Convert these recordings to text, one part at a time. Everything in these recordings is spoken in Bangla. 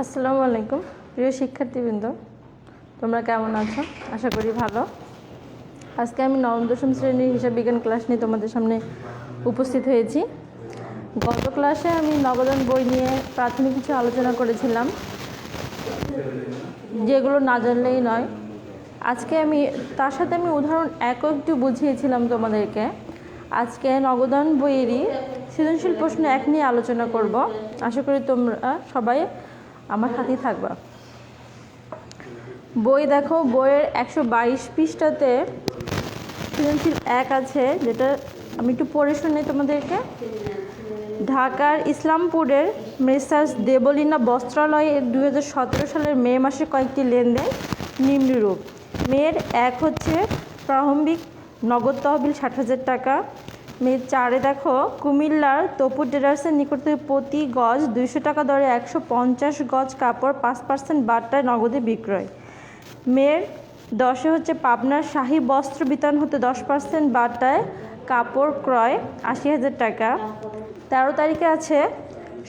আসসালামু আলাইকুম প্রিয় শিক্ষার্থীবৃন্দ, তোমরা কেমন আছো? আশা করি ভালো। আজকে আমি নবম দশম শ্রেণীর হিসাব বিজ্ঞান ক্লাস নিয়ে তোমাদের সামনে উপস্থিত হয়েছি। গত ক্লাসে আমি নবোদন বই নিয়ে প্রাথমিক কিছু আলোচনা করেছিলাম, যেগুলো না জানলেই নয়। আজকে আমি তার সাথে উদাহরণ একটু বুঝিয়েছিলাম তোমাদেরকে। আজকে নবোদন বইয়েরই সৃজনশীল প্রশ্ন 1 নিয়ে আলোচনা করব। আশা করি তোমরা সবাই আমার সাথেই থাকবা। বই দেখো, বইয়ের 122 পৃষ্ঠাতে সৃজনশীল 1 আছে, যেটা আমি একটু পড়ে শুনি তোমাদেরকে। ঢাকার ইসলামপুরের মেসার্স দেবলীনা বস্ত্রালয়ে 2017 সালের মে মাসে কয়েকটি লেনদেন নিম্নরূপ। মেয়ের 1 হচ্ছে প্রারম্ভিক নগদ তহবিল 60,000 টাকা। মেয়ের 4 দেখো, কুমিল্লার তপু ট্রেডার্সের নিকট থেকে প্রতি গজ 200 টাকা দরে 150 গজ কাপড় 5% বাট্টায় নগদে বিক্রয়। মেয়ের 10 হচ্ছে পাবনার শাহী বস্ত্র বিতান হতে 10% বাট্টায় কাপড় ক্রয় 80,000 টাকা। 13 তারিখে আছে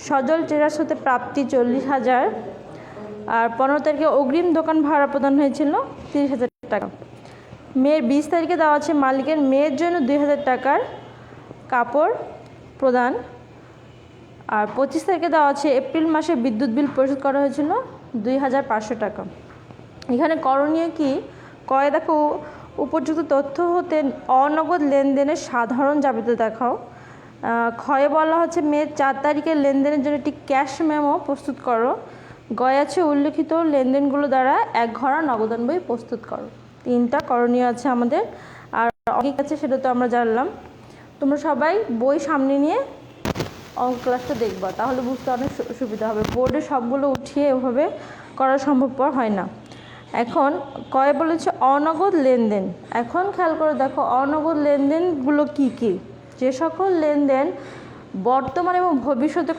সজল ট্রেডার্স হতে প্রাপ্তি 40,000। আর 15 তারিখে অগ্রিম দোকান ভাড়া প্রদান হয়েছিল 30,000 টাকা। মেয়ের 20 তারিখে দেওয়া আছে মালিকের মেয়ের জন্য 2,000 টাকার কাপড় প্রদান। আর 25 তারিখে দেওয়া আছে এপ্রিল মাসে বিদ্যুৎ বিল পরিশোধ করা হয়েছিল 2,500 টাকা। এখানে করণীয় কি? কয় দেখো, উপযুক্ত তথ্য হতে অনগদ লেনদেনের সাধারণ জাবিতা দেখাও। ক্ষয়ে বলা হচ্ছে মেয়ের 4 তারিখের লেনদেনের জন্য একটি ক্যাশ মেমো প্রস্তুত করো। গয়ে আছে উল্লেখিত লেনদেনগুলো দ্বারা 1 ঘরা নগদান বই প্রস্তুত করো। 3টা করণীয় আছে আমাদের। আর অঙ্ক আছে, সেটা তো আমরা জানলাম। তোমরা সবাই বই সামনে নিয়ে অঙ্ক ক্লাসটা দেখবা, তাহলে বুঝতে অনেক সুবিধা হবে। বোর্ডে সবগুলো উঠিয়ে এভাবে করা সম্ভবপর হয় না। এখন কয়ে বলেছে অনগদ লেনদেন। এখন খেয়াল করে দেখো অনগদ লেনদেনগুলো কি কি। যে সকল লেনদেন বর্তমান এবং ভবিষ্যতে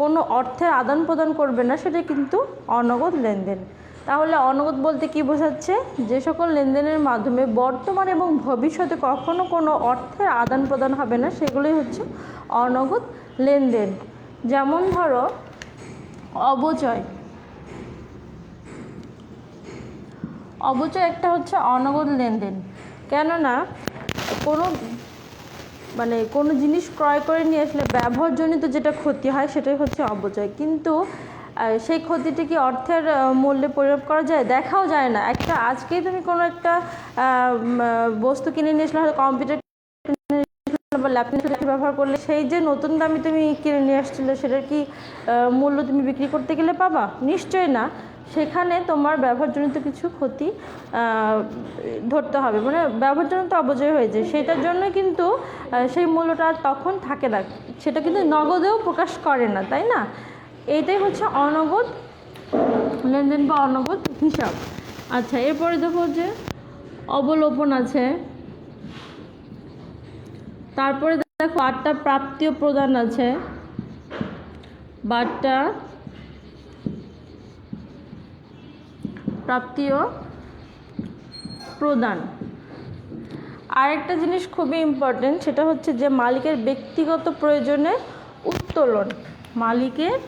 কোনো অর্থের আদান প্রদান করবে না, সেটা কিন্তু অনগদ লেনদেন। তাহলে অনগদ বলতে কি বোঝাচ্ছে? যে সকল লেনদেনের মাধ্যমে বর্তমান এবং ভবিষ্যতে কখনো কোনো অর্থের আদান প্রদান হবে না, সেগুলোই হচ্ছে অনগদ লেনদেন। যেমন ধরো অবচয়। অবচয় একটা হচ্ছে অনগদ লেনদেন। কেননা কোনো জিনিস ক্রয় করে নিয়ে আসলে ব্যবহারজনিত যেটা ক্ষতি হয় সেটাই হচ্ছে অবচয়। কিন্তু সেই ক্ষতিটি কি অর্থের মূল্যে পরিমাপ করা যায়? দেখাও যায় না। আজকেই তুমি কোনো একটা বস্তু কিনে নিয়ে আসলে, হয়তো কম্পিউটার বা ল্যাপটপ ব্যবহার করলে সেই যে নতুন দামি তুমি কিনে নিয়ে আসছিলে, সেটার কি মূল্য তুমি বিক্রি করতে গেলে পাবা? নিশ্চয়ই না। সেখানে তোমার ব্যবহারজনিত কিছু ক্ষতি ধরতে হবে, ব্যবহারজনিত অপচয় হয়ে যায়। সেটার জন্য কিন্তু সেই মূল্যটা তখন থাকে না, সেটা কিন্তু নগদেও প্রকাশ করে না, তাই না? এইটাই হচ্ছে অনগদ লেনদেন বা অনগদ হিসাব। আচ্ছা, এরপরে দেখো যে অবলোপন আছে। তারপরে দেখো বাট্টা প্রাপ্তি ও প্রদান আছে। বাট্টা প্রাপ্তি ও প্রদান। আরেকটা জিনিস খুবই ইম্পর্টেন্ট, সেটা হচ্ছে যে মালিকের ব্যক্তিগত প্রয়োজনে উত্তোলন। মালিকের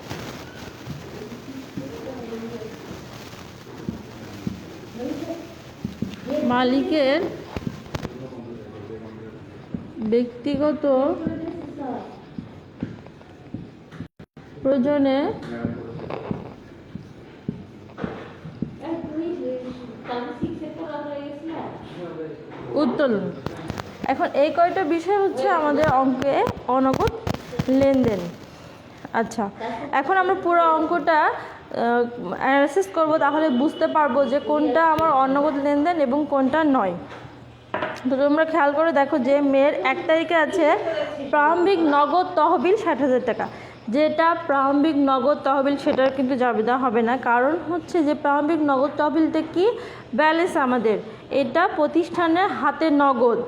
ব্যক্তিগত প্রয়োজনে উত্তোলন। এখন এই কয়টা বিষয় হচ্ছে আমাদের অঙ্কে অনগদ লেনদেন। আচ্ছা, এখন আমরা পুরো অঙ্কটা অ্যানালাইসিস করব, তাহলে বুঝতে পারবো যে কোনটা আমার অনগদ লেনদেন এবং কোনটা নয়। তো তোমরা খেয়াল করে দেখো যে মেয়ের 1 তারিখে আছে প্রারম্ভিক নগদ তহবিল 60,000 টাকা। যেটা প্রারম্ভিক নগদ তহবিল সেটার কিন্তু জাবেদা হবে না, কারণ হচ্ছে যে প্রারম্ভিক নগদ তহবিলটা কি? ব্যালেন্স আমাদের। এটা প্রতিষ্ঠানের হাতে নগদ।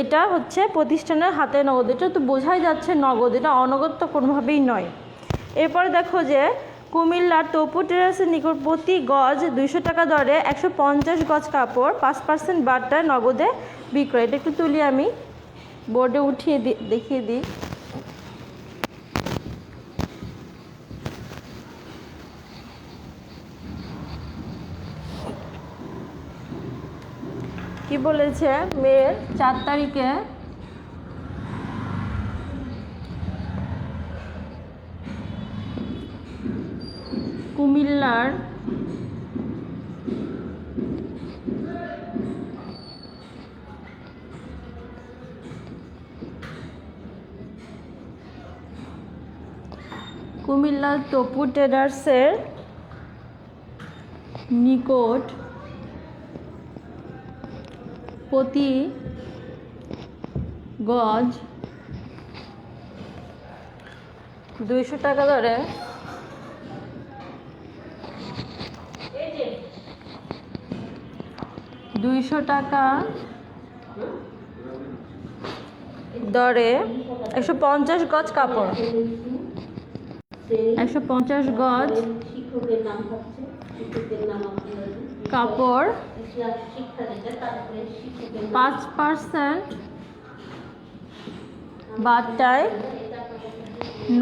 এটা হচ্ছে প্রতিষ্ঠানের হাতে নগদ। এটা তো বোঝাই যাচ্ছে নগদ, এটা অনগদ তো কোনোভাবেই নয়। এরপরে দেখো যে কুমিল্লার তপু ট্রেডার্সের নিকট প্রতি গজ 200 টাকা দরে 150 গজ কাপড় 5% বাট্টায় নগদে বিক্রয়। এটা একটু তুলি, আমি বোর্ডে উঠিয়ে দেখিয়ে দিই। কি বলেছে মের 4 তারিখে কুমিল্লার তপু ট্রেডার্সের নিকট প্রতি গজ 200 টাকা দরে 200 টাকা দরে 150 গজ কাপড় 150 গজ কাপড় 5% বাটায়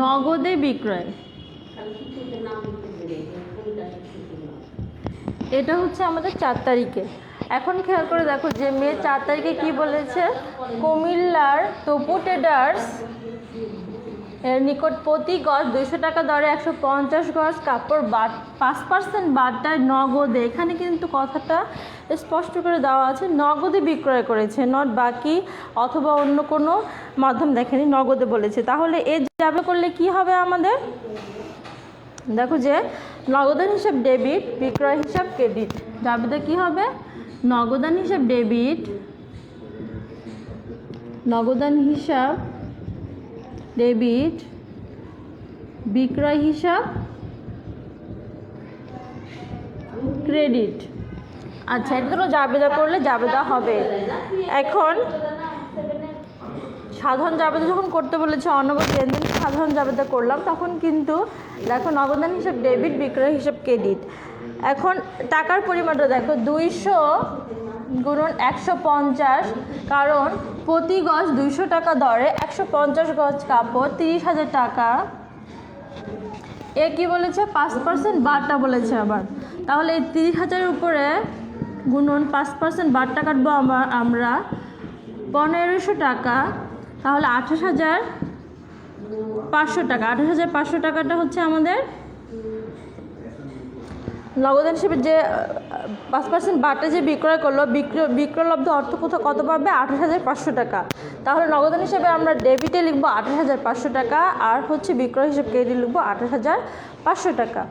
নগদে বিক্রয়। এটা হচ্ছে আমাদের 4 তারিখে। এখন খেয়াল করে দেখো যে মে 4 তারিখে কি বলেছে, কুমিল্লার তপু ট্রেডার্স এর নিকট প্রতি গজ 200 টাকা দরে 150 গজ কাপড় 5% বাটায় নগদে। এখানে কিন্তু কথাটা স্পষ্ট করে দেওয়া আছে, নগদে বিক্রয় করেছে, নট বাকি অথবা অন্য কোনো মাধ্যম দেখেনি, নগদে বলেছে। তাহলে এর যাবে করলে কি হবে আমাদের, দেখো যে নগদান হিসাব ডেবিট, বিক্রয় হিসাব ক্রেডিট। যাবে কি হবে, নগদান হিসাব ডেবিট, নগদান হিসাব ডেবিট, বিক্রয় হিসাব ক্রেডিট। আচ্ছা, এটা তো জাবেদা করলে জাবেদা হবে। এখন সাধারণ জাবেদা যখন করতে বলেছে, অনগদ লেনদেন সাধারণ জাবেদা করলাম, তখন কিন্তু দেখো নগদান হিসাব ডেবিট, বিক্রয় হিসাব ক্রেডিট। এখন টাকার পরিমাণটা দেখো 200 গুণন 150, কারণ প্রতি গজ 200 টাকা দরে 150 গজ কাপড় 30,000 টাকা। এ কি বলেছে, 5% বারটা বলেছে আবার। তাহলে এই 30,000-এর উপরে গুণন 5% বারটা কাটবো আমরা 1500 টাকা, তাহলে 28,500 টাকা। 28,500 টাকাটা হচ্ছে আমাদের নগদান হিসেবে যে 5% বারটা যে বিক্রয় করলো, বিক্রয়লব্ধ অর্থ কত পাবে, 28,500 টাকা। তাহলে নগদান হিসেবে আমরা ডেবিটে লিখবো 28,500 টাকা, আর হচ্ছে বিক্রয় হিসেবে ক্রেডিট লিখবো 28,500 টাকা।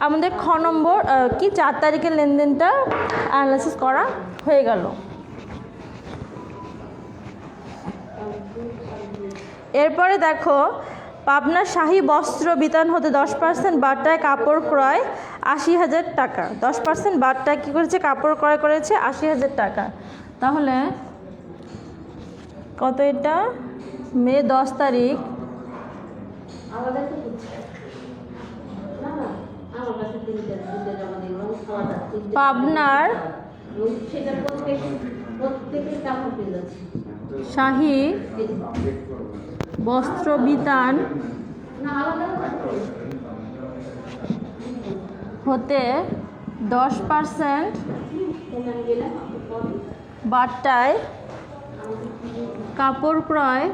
আমাদের খ নম্বর কি 4 তারিখের লেনদেনটা অ্যানালাইসিস করা হয়ে গেল। এরপরে দেখো, পাবনার শাহী বস্ত্র বিতান হতে 10% বারটায় কাপড় ক্রয় 80,000 টাকা। 10% বারটায় কী করেছে, কাপড় ক্রয় করেছে 80,000 টাকা। তাহলে কত, এটা মে 10 তারিখ, পাবনার শাহী বস্ত্র বিতান হতে 10% বারটায় কাপড় ক্রয়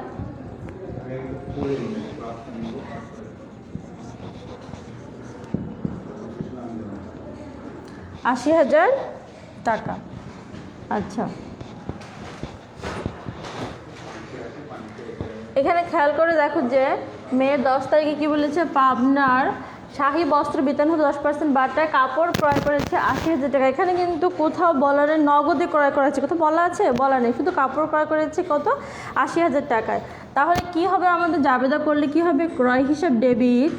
80,000 টাকা। আচ্ছা, এখানে খেয়াল করে দেখো যে মে 10 তারিখে কি বলেছে, পাবনার শাহী বস্ত্র বিতান হতে 10% বারটায় কাপড় ক্রয় করেছে 80,000 টাকা। এখানে কিন্তু কোথাও বলা নেই নগদে ক্রয় করেছে, কোথাও বলা আছে, বলা নেই, শুধু কাপড় ক্রয় করেছে কত, 80,000 টাকায়। তাহলে কি হবে আমাদের, জাবেদা করলে কি হবে, ক্রয় হিসাব ডেবিট,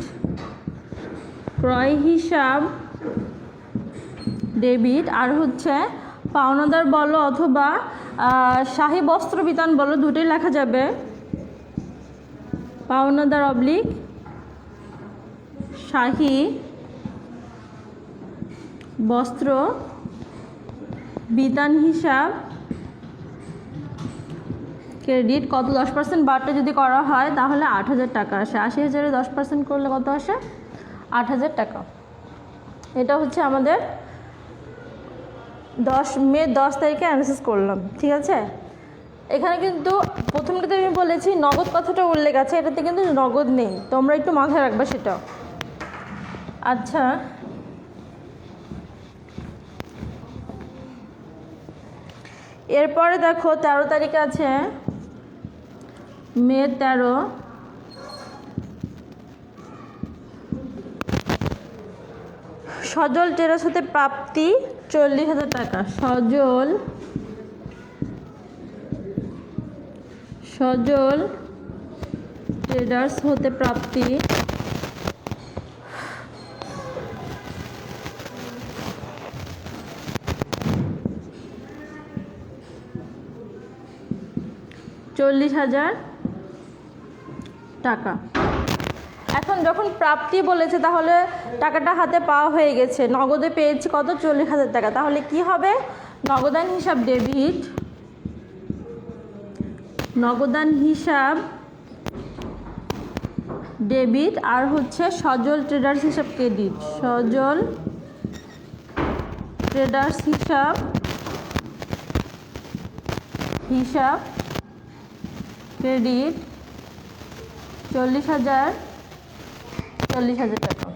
ক্রয় হিসাব ডেবিট, আর হচ্ছে পাওনাদার বলো অথবা শাহী বস্ত্র বিতান বলো, দুটোই লেখা যাবে, পাওনাদার অবলিক শাহী বস্ত্র বিতান হিসাব ক্রেডিট। কত, 10% বারটা যদি করা হয় তাহলে 8,000 টাকা আসে। 80,000-এ 10% করলে কত আসে, 8,000 টাকা। এটা হচ্ছে আমাদের মে 10 তারিখে অ্যানালাইসিস করলাম, ঠিক আছে। এখানে কিন্তু প্রথমটাতে আমি বলেছি নগদ কথাটা উল্লেখ আছে, এটাতে কিন্তু নগদ নেই, তোমরা একটু মাথায় রাখবা সেটা। আচ্ছা, এরপরে দেখো 13 তারিখে আছে মে 13, সজল ট্রেডার্স হতে প্রাপ্তি 40,000 টাকা। সজল ট্রেডার্স হতে প্রাপ্তি 40,000 টাকা। এখন যখন প্রাপ্তি বলেছে তাহলে টাকাটা হাতে পাওয়া হয়ে গেছে, নগদে পেয়েছি কত? 40,000 টাকা। তাহলে কি হবে? নগদান হিসাব ডেবিট, নগদান হিসাব ডেবিট, আর হচ্ছে সজল ট্রেডার্স হিসাব ক্রেডিট। সজল ট্রেডার্স হিসাব ক্রেডিট 40,000 টাকা।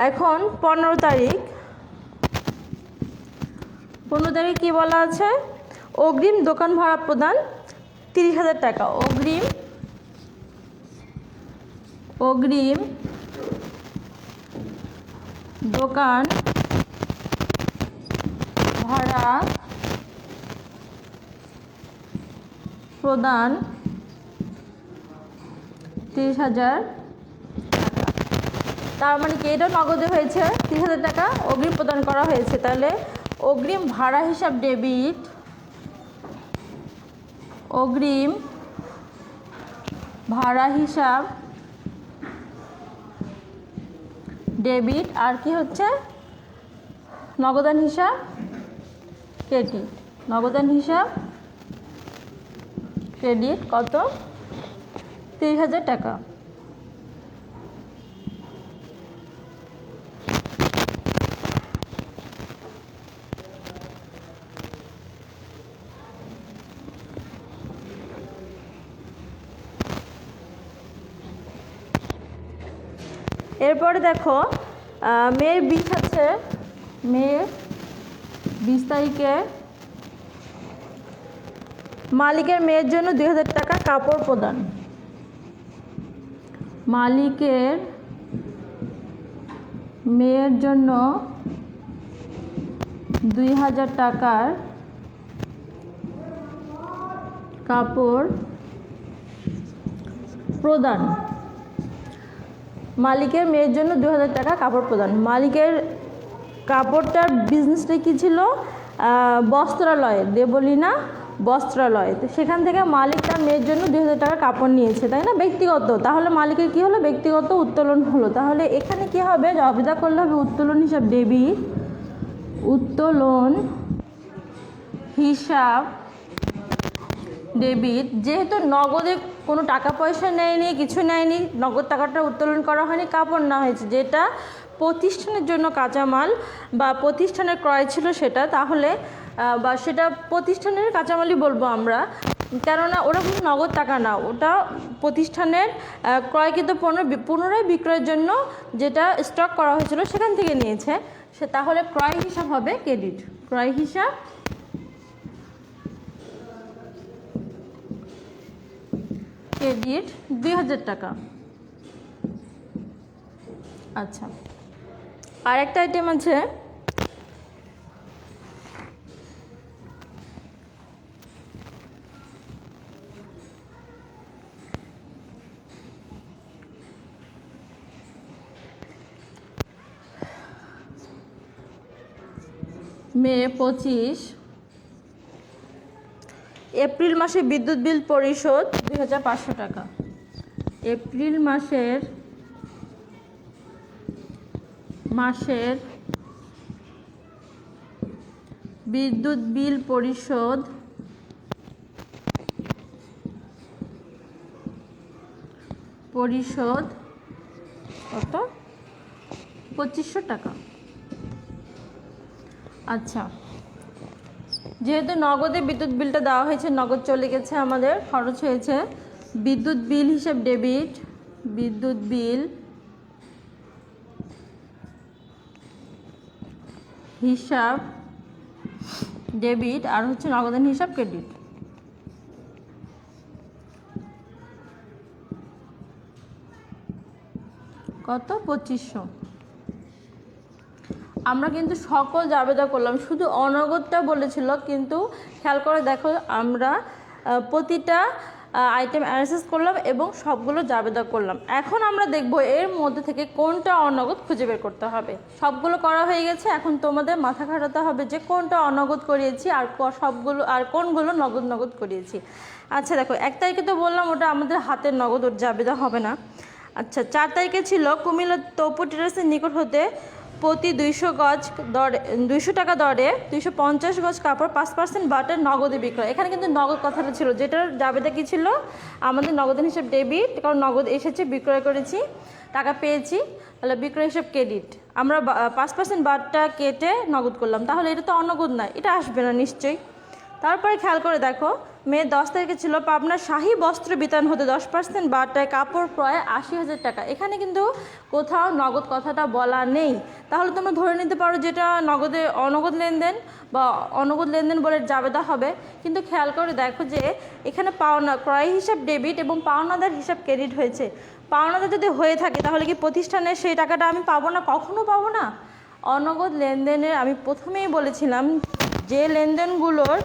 এখন 15 তারিখ কি বলা আছে? অগ্রিম দোকান ভাড়া প্রদান 30,000 টাকা। অগ্রিম দোকান ভাড়া প্রদান 30,000 টাকা। তার মানে কি এটা নগদে হয়েছে, 30,000 টাকা অগ্রিম প্রদান করা হয়েছে। তাহলে অগ্রিম ভাড়া হিসাব ডেবিট, অগ্রিম ভাড়া হিসাব ডেবিট, আর কি হচ্ছে? নগদান হিসাব ক্রেডিট। নগদান হিসাব ক্রেডিট কত? 30,000 টাকা। এরপরে দেখো মে 20 আছে, মে 20 তারিখে মালিকের মেয়ের জন্য 2,000 টাকা কাপড় প্রদান। মালিকের মেয়ের জন্য 2,000 টাকার কাপড় প্রদান। মালিকের মেয়ের জন্য 2,000 টাকা কাপড় প্রদান। মালিকের কাপড়টার বিজনেসটা কী ছিল? বস্ত্রালয়, দেবলীনা বস্ত্রালয়। তো সেখান থেকে মালিক তার মেয়ের জন্য 2,000 টাকা কাপড় নিয়েছে, তাই না? ব্যক্তিগত। তাহলে মালিকের কি হলো? ব্যক্তিগত উত্তোলন হলো। তাহলে এখানে কি হবে? জবাবদিহি করলে হবে উত্তোলন হিসাব ডেবিট, উত্তোলন হিসাব ডেবিট। যেহেতু নগদে কোনো টাকা পয়সা নেয়নি, কিছু নেয়নি, নগদ টাকাটা উত্তোলন করা হয়নি, কাপড় না হয়েছে, যেটা প্রতিষ্ঠানের জন্য কাঁচামাল বা প্রতিষ্ঠানের ক্রয় ছিল সেটা, তাহলে বা সেটা প্রতিষ্ঠানের কাঁচামালই বলবো আমরা, কেননা ওটা কোনো নগদ টাকা না, ওটা প্রতিষ্ঠানের ক্রয়কৃত পণ্য পুনরায় বিক্রয়ের জন্য যেটা স্টক করা হয়েছিল সেখান থেকে নিয়েছে সে। তাহলে ক্রয় হিসাব হবে ক্রেডিট। ক্রয় হিসাব ক্রেডিট 2,000 টাকা। আচ্ছা, আরেকটা আইটেম আছে মে 25, এপ্রিল মাসে বিদ্যুৎ বিল পরিশোধ 2,500 টাকা। এপ্রিল মাসের বিদ্যুৎ বিল পরিশোধ কত? 2,500 টাকা। আচ্ছা, যেহেতু নগদে বিদ্যুৎ বিলটা দেওয়া হয়েছে, নগদ চলে গেছে, আমাদের খরচ হয়েছে। বিদ্যুৎ বিল হিসাব ডেবিট, বিদ্যুৎ বিল হিসাব ডেবিট, আর হচ্ছে নগদান হিসাব ক্রেডিট। কত? 2500। আমরা কিন্তু সকল জাবেদা করলাম, শুধু অনগদটা বলেছিল, কিন্তু খেয়াল করে দেখো আমরা প্রতিটা আইটেম অ্যানালাইসিস করলাম এবং সবগুলো জাবেদা করলাম। এখন আমরা দেখব এর মধ্যে থেকে কোনটা অনগদ খুঁজে বের করতে হবে। সবগুলো করা হয়ে গেছে, এখন তোমাদের মাথা খাটাতে হবে যে কোনটা অনগদ করিয়েছি আর সবগুলো আর কোনগুলো নগদ নগদ করিয়েছি। আচ্ছা দেখো, 1 তারিখে তো বললাম ওটা আমাদের হাতের নগদ, ওর জাবেদা হবে না। আচ্ছা, 4 তারিখে ছিল কুমিল্লা তপু টেরাসের নিকট হতে প্রতি 200 গজ দরে 200 টাকা দরে 250 গজ কাপড় 5% বাটের নগদে বিক্রয়। এখানে কিন্তু নগদ কথাটা ছিল, যেটার জাবেদা কি ছিল আমাদের নগদান হিসাব ডেবিট, কারণ নগদ এসেছে, বিক্রয় করেছি, টাকা পেয়েছি, তাহলে বিক্রয় হিসাব ক্রেডিট। আমরা 5% বাটটা কেটে নগদ করলাম, তাহলে এটা তো অনগদ নয়, এটা আসবে না নিশ্চয়ই। তারপরে খেয়াল করে দেখো, মে 10 তারিখে ছিল পাবনা শাহী বস্ত্র বিতান হতে 10% বাটায় কাপড় ক্রয় 80,000 টাকা। এখানে কিন্তু কোথাও নগদ কথাটা বলা নেই, তাহলে তোমরা ধরে নিতে পারো যেটা নগদে অনগদ লেনদেন বা অনগদ লেনদেন বলে জাবেদা হবে। কিন্তু খেয়াল করে দেখো যে এখানে পাওনা ক্রয় হিসাব ডেবিট এবং পাওনাদার হিসাব ক্রেডিট হয়েছে। পাওনাদার যদি হয়ে থাকে তাহলে কি প্রতিষ্ঠানের সেই টাকাটা আমি পাবো না? কখনো পাবো না। অনগদ লেনদেনের আমি প্রথমেই বলেছিলাম যে লেনদেনগুলোর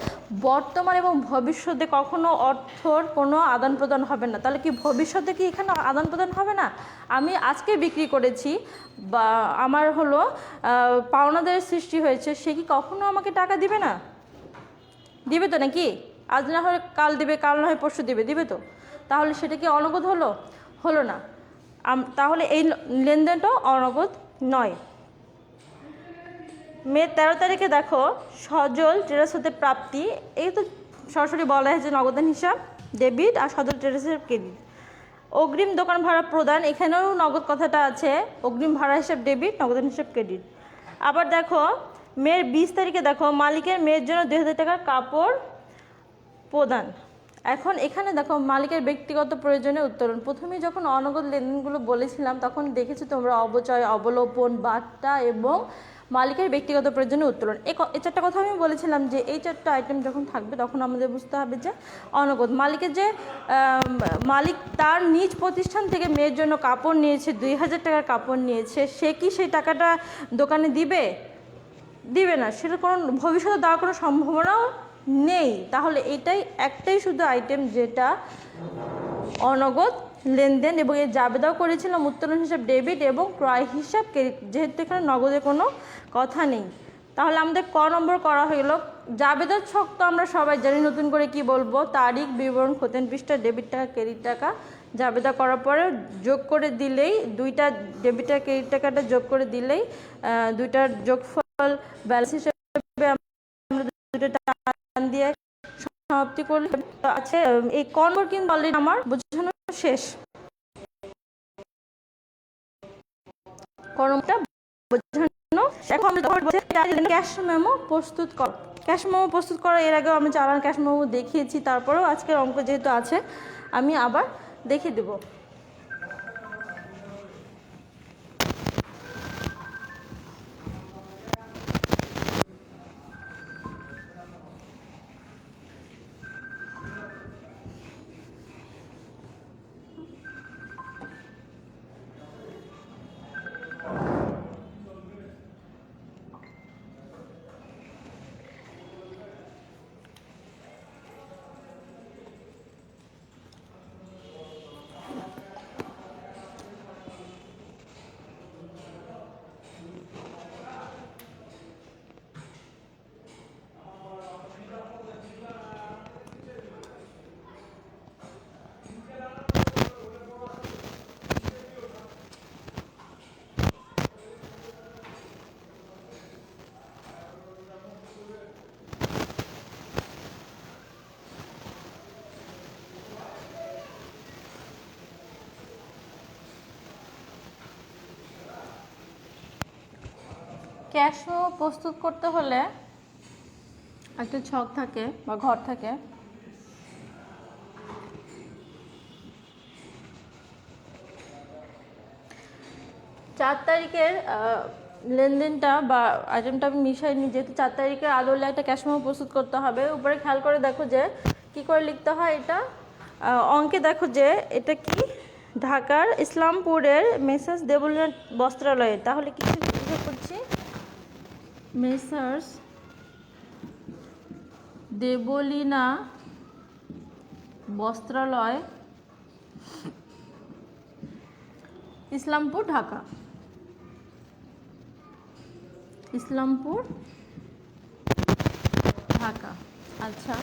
বর্তমান এবং ভবিষ্যতে কখনো অর্থর কোনো আদান প্রদান হবে না। তাহলে কি ভবিষ্যতে কি এখানে আদান প্রদান হবে না? আমি আজকে বিক্রি করেছি বা আমার হলো পাওনাদারের সৃষ্টি হয়েছে, সে কি কখনো আমাকে টাকা দিবে না? দিবে তো নাকি? আজ না হয় কাল দিবে, কাল না হয় পরশু দিবে, দিবে তো। তাহলে সেটা কি অনগদ হলো? হলো না। তাহলে এই লেনদেনটাও অনগদ নয়। মে 13 তারিখে দেখো সজল টেরাস হতে প্রাপ্তি, এই তো সরাসরি বলা হয়েছে নগদান হিসাব ডেবিট আর সজল টেরাসের ক্রেডিট। অগ্রিম দোকান ভাড়া প্রদান, এখানেও নগদ কথাটা আছে, অগ্রিম ভাড়া হিসাব ডেবিট, নগদান হিসাব ক্রেডিট। আবার দেখো মের 20 তারিখে দেখো মালিকের মেয়ের জন্য 2000 টাকার কাপড় প্রদান। এখন এখানে দেখো মালিকের ব্যক্তিগত প্রয়োজনে উত্তোলন। প্রথমে যখন অনগদ লেনদেনগুলো বলেছিলাম তখন দেখেছো তোমরা অবচয়, অবলোপন, বাট্টা এবং মালিকের ব্যক্তিগত প্রয়োজনে উত্তোলন। এই 4টা কথা আমি বলেছিলাম যে এই 4টা আইটেম যখন থাকবে তখন আমাদের বুঝতে হবে যে অনগদ। মালিকের যে মালিক তার নিজ প্রতিষ্ঠান থেকে মেয়ের জন্য কাপড় নিয়েছে, 2000 টাকার কাপড় নিয়েছে, সে কি সেই টাকাটা দোকানে দিবে? দিবে না, সেটা কোনো ভবিষ্যতে দেওয়ার কোনো সম্ভাবনাও নেই। তাহলে এটাই একটাই শুধু আইটেম যেটা অনগদ লেনদেন, এবং এর জাবেদাও করেছিলাম উত্তোলন হিসাব ডেবিট এবং ক্রয় হিসাব ক্রেডিট, যেহেতু এখানে নগদের কোনো কথা নেই। তাহলে আমাদের ক নম্বর করা হয়ে গেল। জাবেদার ছক তো আমরা সবাই জানি, নতুন করে কি বলবো? তারিখ, বিবরণ, খতেন পৃষ্ঠা, ডেবিট টাকা, ক্রেডিট টাকা জাবেদা করার পরে যোগ করে দিলেই, দুইটা ডেবিট টাকা ক্রেডিট টাকাটা যোগ করে দিলেই দুইটার যোগফল ব্যালেন্স হিসেবে আমরা দুটো টান দিয়ে সমাপ্তি করলে আছে। এই ক নম্বর কিন্তু অলরেডি আমার বোঝানো শেষ। কর্মটা বোঝানো এখন ক্যাশ মেমো প্রস্তুত কর। ক্যাশ মেমো প্রস্তুত করা এর আগেও আমি চালান ক্যাশ মেমো দেখিয়েছি, তারপরেও আজকের অঙ্ক যেহেতু আছে আমি আবার দেখিয়ে দেবো। ক্যাশ মেমো প্রস্তুত করতে হলে একটা ছক থাকে বা ঘর থাকে। চার তারিখের লেনদেনটা বা আইটেমটা আমি মিশাইনি, যেহেতু 4 তারিখের আদলে একটা ক্যাশ মেমো প্রস্তুত করতে হবে। উপরে খেয়াল করে দেখো যে কি করে লিখতে হয় এটা। অঙ্কে দেখো যে এটা কি, ঢাকার ইসলামপুরের মেসার্স দেবলীনা বস্ত্রালয়ে। তাহলে কি হিসাব করছি, মেসার্স দেবলীনা বস্ত্রালয়, ইসলামপুর, ঢাকা। ইসলামপুর, ঢাকা। আচ্ছা,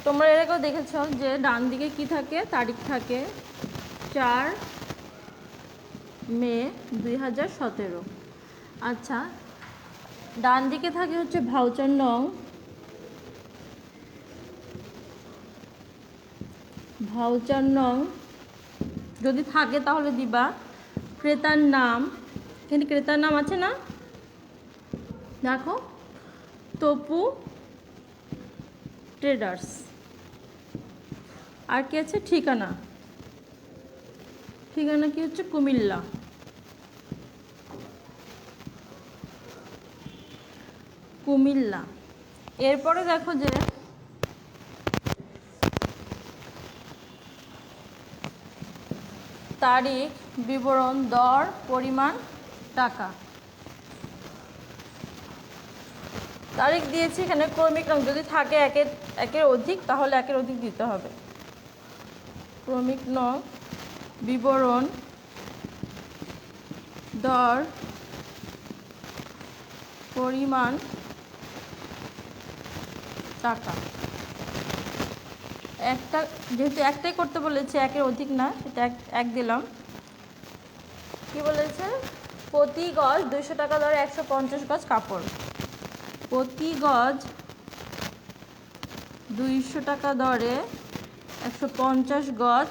তোমরা এর আগেও দেখেছ যে ডান দিকে কি থাকে, তারিখ থাকে 4 মে 2017। আচ্ছা, ডান দিকে থাকে হচ্ছে ভাউচার নং, ভাউচার নং যদি থাকে তাহলে দিবা। ক্রেতার নাম, এখানে ক্রেতার নাম আছে না, দেখো তপু ট্রেডার্স। আর কি আছে, ঠিকানা, ঠিকানা কি হচ্ছে কুমিল্লা। কুমিল্লা। এরপরে দেখো যে তারিখ, বিবরণ, দর, পরিমাণ, টাকা। তারিখ দিয়েছি, এখানে ক্রমিক নং যদি থাকে একের অধিক তাহলে একের অধিক দিতে হবে। ক্রমিক নং, বিবরণ, দর, পরিমাণ, টাকা। একটা যেহেতু একটাই করতে বলেছে, একের অধিক না, সেটা এক দিলাম। কি বলেছে, প্রতি গজ 200 টাকা দরে 150 গজ কাপড়। প্রতি গজ 200 টাকা দরে 150 গজ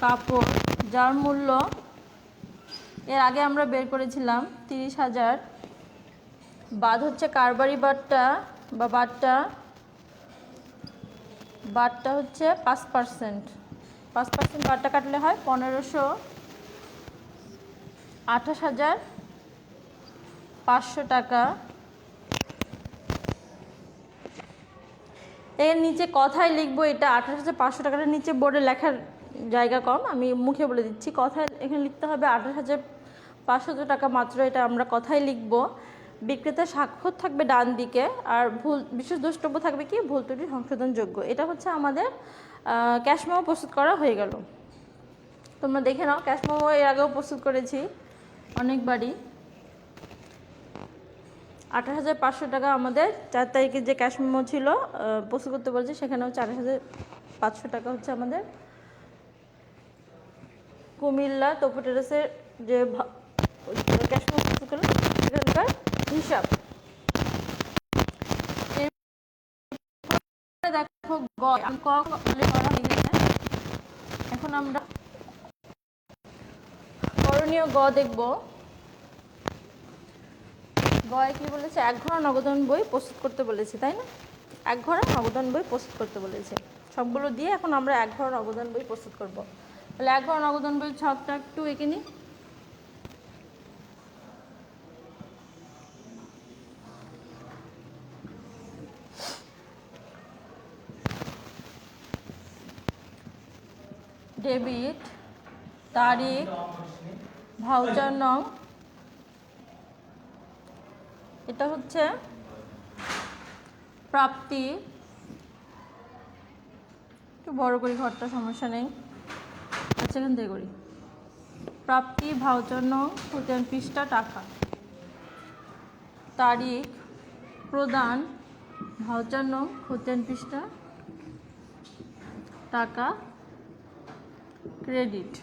কাপড়, যার মূল্য এর আগে আমরা বের করেছিলাম 30,000। বাদ হচ্ছে কারবারি বাট্টা বা বাট্টা হচ্ছে 5%। 5% বাট্টা কাটলে হয় 28,500 টাকা। এর নিচে কথায় লিখবো, এটা 28,500 টাকার নিচে বোর্ডে লেখার জায়গা কম, আমি মুখে বলে দিচ্ছি। কথায় এখানে লিখতে হবে 28,500 টাকা মাত্র, এটা আমরা কথায় লিখবো। বিক্রেতার স্বাক্ষর থাকবে ডান দিকে, আর ভুল বিশেষ দ্রষ্টব্য থাকবে কি, ভুল ত্রুটি সংশোধনযোগ্য। এটা হচ্ছে আমাদের ক্যাশ মেমো প্রস্তুত করা হয়ে গেল। তোমরা দেখে নাও, ক্যাশ মেমো এর আগেও প্রস্তুত করেছি অনেকবারই। 28,500 টাকা আমাদের 4 তারিখের যে ক্যাশ মেমো ছিল প্রস্তুত করতে বলছে, সেখানেও 28,500 টাকা হচ্ছে আমাদের কুমিল্লা তপু টেরাসের যে ক্যাশ মেমো প্রস্তুত করলো সেখানকার হিসাব। দেখো এখন আমরা করণীয় গ দেখব। গয় কি বলেছে, 1 ঘর নগদান বই প্রস্তুত করতে বলেছে, তাই না? 1 ঘর নগদান বই প্রস্তুত করতে বলেছে। সবগুলো দিয়ে এখন আমরা 1 ঘর নগদান বই প্রস্তুত করব। তাহলে 1 ঘর নগদান বই ছকটা একটু এঁকে নিই। ডেবিট, তারিখ, ভাউচার নং, এটা হচ্ছে প্রাপ্তি। একটু বড় করি ঘরটা, সমস্যা নেই। আচ্ছা, এখান থেকে করি। প্রাপ্তি, ভাউচার নং, প্রতিদান পৃষ্ঠা, টাকা। তারিখ, প্রদান, ভাউচার নং, প্রতিদান পৃষ্ঠা, টাকা, ক্রেডিট।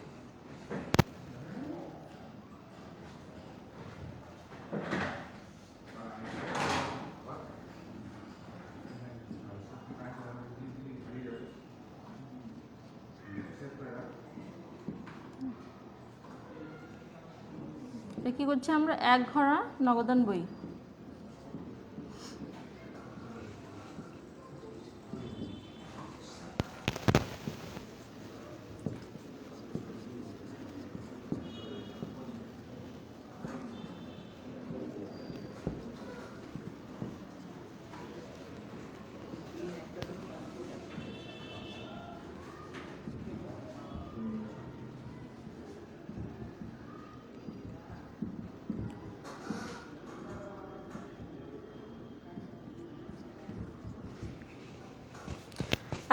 এটা কি করছি আমরা? এক ঘরা নগদান বই।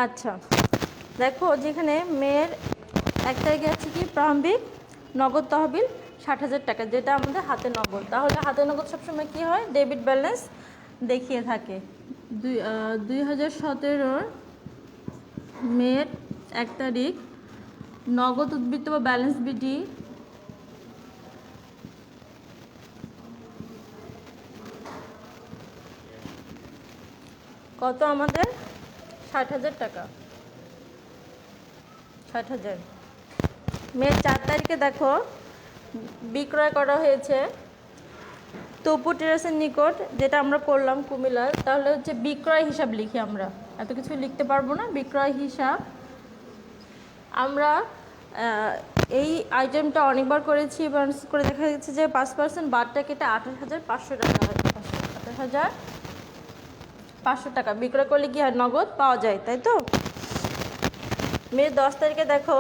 আচ্ছা দেখো, যেখানে মেয়ের 1 তারিখে আছে কি প্রারম্ভিক নগদ তহবিল 60,000 টাকা, যেটা আমাদের হাতে নগদ। তাহলে হাতে নগদ সবসময় কি হয়? ডেবিট ব্যালেন্স দেখিয়ে থাকে। 2017 মেয়ের 1 তারিখ নগদ উদ্বৃত্ত বা ব্যালেন্স বিডি কত আমাদের? 60,000 টাকা। 60,000। মেয়ের 4 তারিখে দেখো বিক্রয় করা হয়েছে তপু টেরাসের নিকট, যেটা আমরা করলাম কুমিল্লার। তাহলে হচ্ছে বিক্রয় হিসাব লিখি আমরা, এত কিছু লিখতে পারবো না। বিক্রয় হিসাব আমরা এই আইটেমটা অনেকবার করেছি, এবার করে দেখা যাচ্ছে যে 5% বাদটা কেটে 28,500 টাকা হয়। 28,500 টাকা বিক্রয় করলে কি হয়? নগদ পাওয়া যায়, তাই তো? মে 10 তারিখে দেখো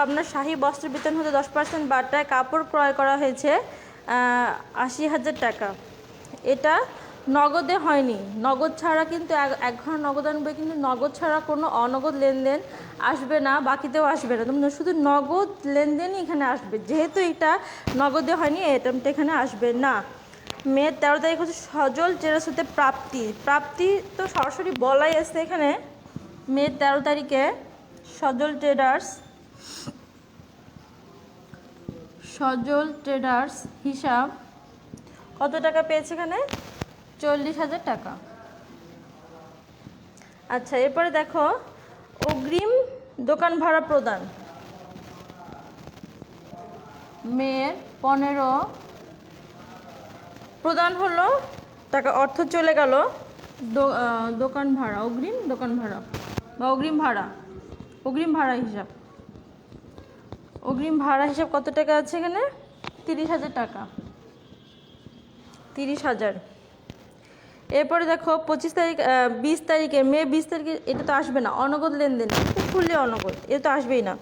আপনার শাহী বস্ত্র বিতরণ হতে 10% বাদটায় কাপড় ক্রয় করা হয়েছে 80,000 টাকা। এটা নগদে হয়নি, নগদ ছাড়া কিন্তু এক ঘর নগদ আনবে, কিন্তু নগদ ছাড়া কোনো অনগদ লেনদেন আসবে না, বাকিতেও আসবে না, তোমরা শুধু নগদ লেনদেনই এখানে আসবে। যেহেতু এটা নগদে হয়নি, এটামটা এখানে আসবে না। মে 13 তারিখ হচ্ছে সজল টেরাস হতে প্রাপ্তি। প্রাপ্তি তো সরাসরি বলাই আছে এখানে। মে 13 তারিখে সজল ট্রেডার্স হিসাব কত টাকা পেয়েছে এখানে? 40,000 টাকা। আচ্ছা, এরপরে দেখো অগ্রিম দোকান ভাড়া প্রদান। মেয়ের 15 প্রদান হলো টাকা, অর্থ চলে গেল দোকান ভাড়া, অগ্রিম দোকান ভাড়া বা অগ্রিম ভাড়া হিসাব। অগ্রিম ভাড়া হিসাব কত টাকা আছে এখানে? 30,000 টাকা। 30,000। এরপরে দেখো 20 তারিখে মে 20 তারিখে, এটা তো আসবে না, অনগদ লেনদেন খুললে অনগদ, এটা তো আসবেই না।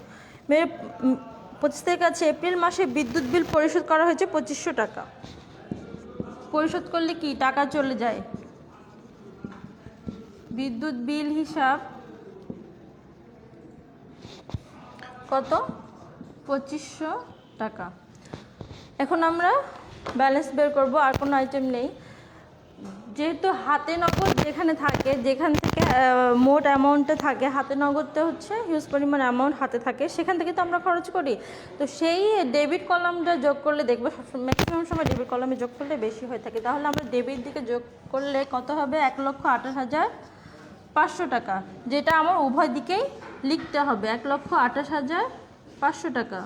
মে 25 তারিখ আছে এপ্রিল মাসে বিদ্যুৎ বিল পরিশোধ করা হয়েছে 2500 টাকা। পরিশোধ করলে কি টাকা চলে যায়? বিদ্যুৎ বিল হিসাব কত? 2500 টাকা। এখন আমরা ব্যালেন্স বের করব, আর কোনো আইটেম নেই। যেহেতু হাতে নগদ যেখানে থাকে, যেখান থেকে মোট অ্যামাউন্টটা থাকে, হাতে নগদটা হচ্ছে হিউজ পরিমাণ অ্যামাউন্ট হাতে থাকে, সেখান থেকে তো আমরা খরচ করি। তো সেই ডেবিট কলামটা যোগ করলে দেখবো ম্যাক্সিমাম সময় ডেবিট কলামে যোগ করলে বেশি হয়ে থাকে। তাহলে আমরা ডেবিট দিকে যোগ করলে কত হবে? 1,28,500 টাকা, যেটা আমার উভয় দিকেই লিখতে হবে। 1,28,500 টাকা।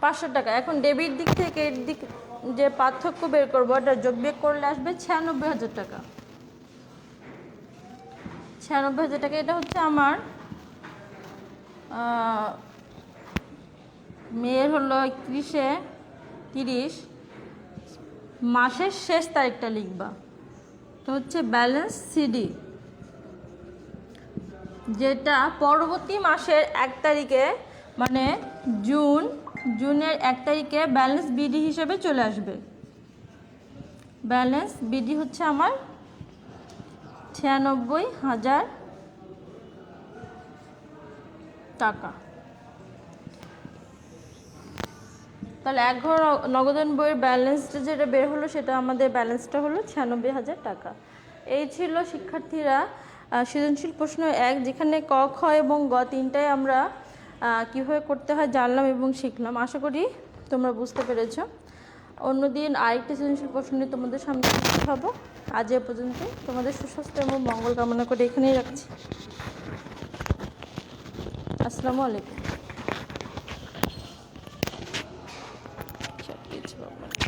500 টাকা। এখন ডেবিট দিক থেকে এর দিক যে পার্থক্য বের করবো, এটা যোগ বিয়োগ করলে আসবে 96,000 টাকা। 96,000 টাকা। এটা হচ্ছে আমার মেয়ের হলো 31/30 মাসের শেষ তারিখটা লিখবা। তো হচ্ছে ব্যালেন্স সিডি, যেটা পরবর্তী মাসের 1 তারিখে মানে জুনের 1 তারিখে ব্যালেন্স বিডি হিসেবে চলে আসবে। ব্যালেন্স বিডি হচ্ছে আমার 96,000 টাকা। তাহলে এক ঘর নগদান বইয়ের ব্যালেন্সটা যেটা বের হলো, সেটা আমাদের ব্যালেন্সটা হলো 96,000 টাকা। এই ছিল শিক্ষার্থীরা সৃজনশীল প্রশ্ন 1, যেখানে ক, খ এবং গ তিনটাই আমরা কীভাবে করতে হয় জানলাম এবং শিখলাম। আশা করি তোমরা বুঝতে পেরেছ। অন্যদিন আরেকটি সৃজনশীল প্রশ্ন নিয়ে তোমাদের সামনে উপস্থিত হব। আজ এ পর্যন্ত। তোমাদের সুস্বাস্থ্য এবং মঙ্গল কামনা করে এখানেই রাখছি। আসসালামু আলাইকুম। আপনাকে।